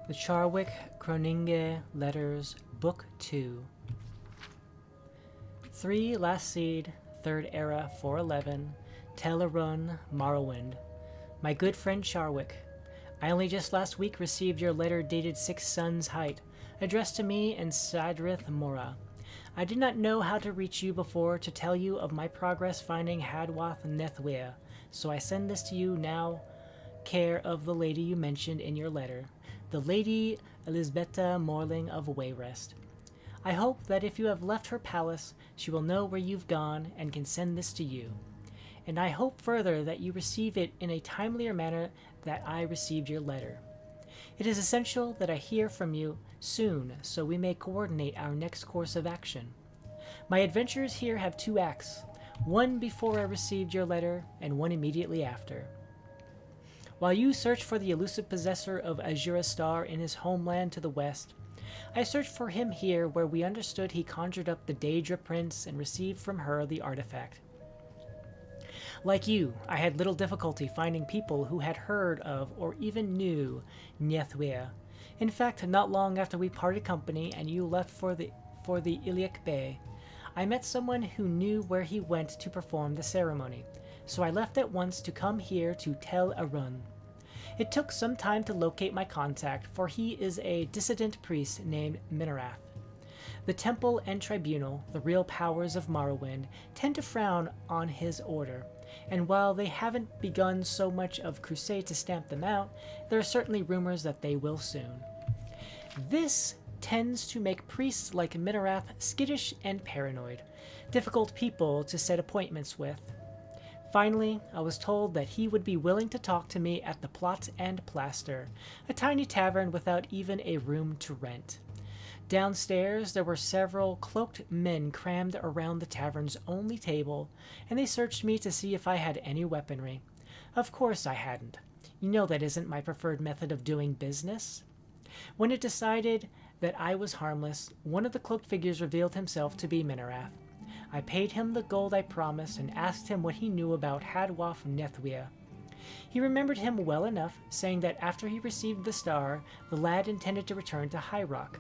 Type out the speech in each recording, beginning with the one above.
The Charwich-Koniinge Letters, Book 2. 3 Last Seed, 3rd Era, 411, Telerun, Morrowind. My good friend Charwick, I only just last week received your letter dated 6 Suns Height, addressed to me in Sadrith Mora. I did not know how to reach you before to tell you of my progress finding Hadwath Nethwea, so I send this to you now, care of the lady you mentioned in your letter, the Lady Elizabetta Morling of Wayrest. I hope that if you have left her palace, she will know where you've gone and can send this to you. And I hope further that you receive it in a timelier manner that I received your letter. It is essential that I hear from you soon so we may coordinate our next course of action. My adventures here have 2 acts, one before I received your letter and one immediately after. While you search for the elusive possessor of Azura Star in his homeland to the west, I searched for him here where we understood he conjured up the Daedra Prince and received from her the artifact. Like you, I had little difficulty finding people who had heard of or even knew Nethwea. In fact, not long after we parted company and you left for the Iliac Bay, I met someone who knew where he went to perform the ceremony, so I left at once to come here to Tel Arun. It took some time to locate my contact, for he is a dissident priest named Minarath. The temple and tribunal, the real powers of Morrowind, tend to frown on his order, and while they haven't begun so much of crusade to stamp them out, there are certainly rumors that they will soon. This tends to make priests like Minarath skittish and paranoid, difficult people to set appointments with. Finally, I was told that he would be willing to talk to me at the Plot and Plaster, a tiny tavern without even a room to rent. Downstairs, there were several cloaked men crammed around the tavern's only table, and they searched me to see if I had any weaponry. Of course I hadn't. You know that isn't my preferred method of doing business. When it decided that I was harmless, one of the cloaked figures revealed himself to be Minarath. I paid him the gold I promised and asked him what he knew about Hadwath Nethwea. He remembered him well enough, saying that after he received the star, the lad intended to return to High Rock.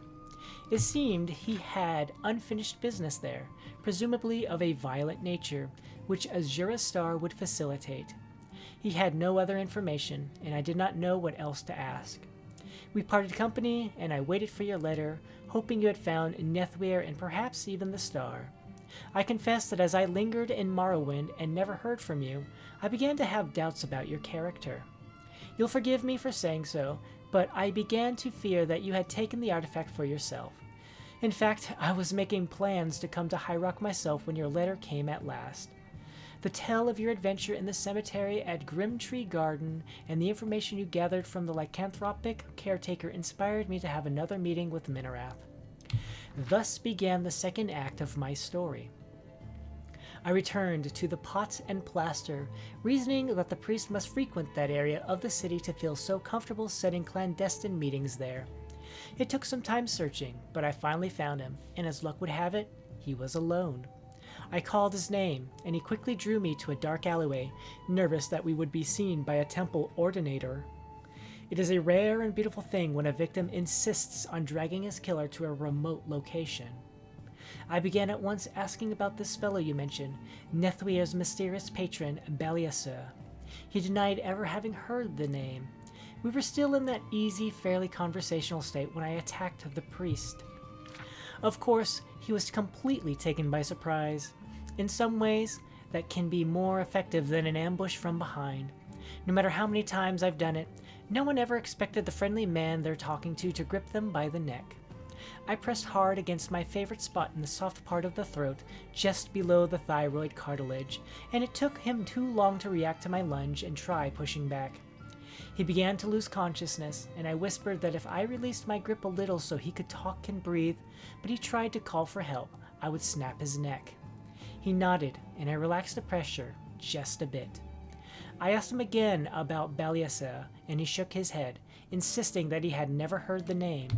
It seemed he had unfinished business there, presumably of a violent nature, which Azura Star would facilitate. He had no other information, and I did not know what else to ask. We parted company, and I waited for your letter, hoping you had found Nethwea and perhaps even the star. I confess that as I lingered in Morrowind and never heard from you, I began to have doubts about your character. You'll forgive me for saying so, but I began to fear that you had taken the artifact for yourself. In fact, I was making plans to come to High Rock myself when your letter came at last. The tale of your adventure in the cemetery at Grimtree Garden and the information you gathered from the lycanthropic caretaker inspired me to have another meeting with Minarath. Thus began the second act of my story. I returned to the Pot and Plaster, reasoning that the priest must frequent that area of the city to feel so comfortable setting clandestine meetings there. It took some time searching, but I finally found him, and as luck would have it, he was alone. I called his name, and he quickly drew me to a dark alleyway, nervous that we would be seen by a temple ordinator. It is a rare and beautiful thing when a victim insists on dragging his killer to a remote location. I began at once asking about this fellow you mentioned, Nethwea's mysterious patron, Baliasur. He denied ever having heard the name. We were still in that easy, fairly conversational state when I attacked the priest. Of course, he was completely taken by surprise. In some ways, that can be more effective than an ambush from behind. No matter how many times I've done it, no one ever expected the friendly man they're talking to grip them by the neck. I pressed hard against my favorite spot in the soft part of the throat, just below the thyroid cartilage, and it took him too long to react to my lunge and try pushing back. He began to lose consciousness, and I whispered that if I released my grip a little so he could talk and breathe, but he tried to call for help, I would snap his neck. He nodded, and I relaxed the pressure just a bit. I asked him again about Baliasur, and he shook his head, insisting that he had never heard the name.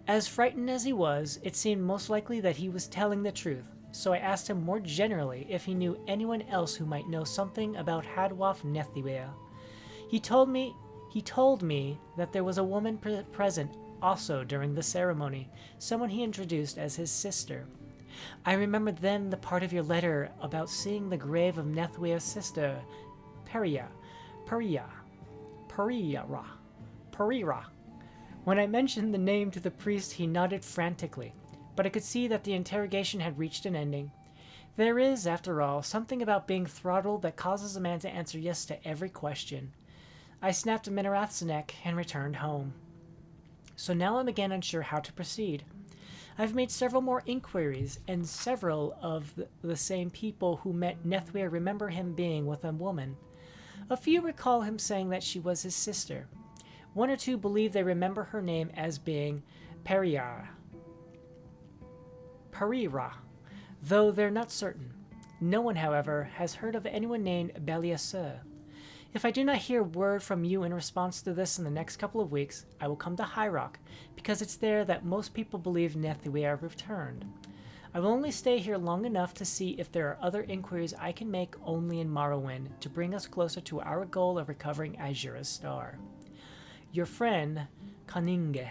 As frightened as he was, it seemed most likely that he was telling the truth, so I asked him more generally if he knew anyone else who might know something about Hadwath Nethwea. He told me He told me that there was a woman present also during the ceremony, someone he introduced as his sister. I remembered then the part of your letter about seeing the grave of Nethwia's sister, Perira. When I mentioned the name to the priest, he nodded frantically, but I could see that the interrogation had reached an ending. There is, after all, something about being throttled that causes a man to answer yes to every question. I snapped Minerath's neck and returned home. So now I'm again unsure how to proceed. I've made several more inquiries, and several of the same people who met Nethwia remember him being with a woman. A few recall him saying that she was his sister. One or two believe they remember her name as being Perira, though they're not certain. No one, however, has heard of anyone named Beliasur. If I do not hear word from you in response to this in the next couple of weeks, I will come to High Rock, because it's there that most people believe Nethwia returned. I will only stay here long enough to see if there are other inquiries I can make only in Morrowind to bring us closer to our goal of recovering Azura's star. Your friend, Koniinge.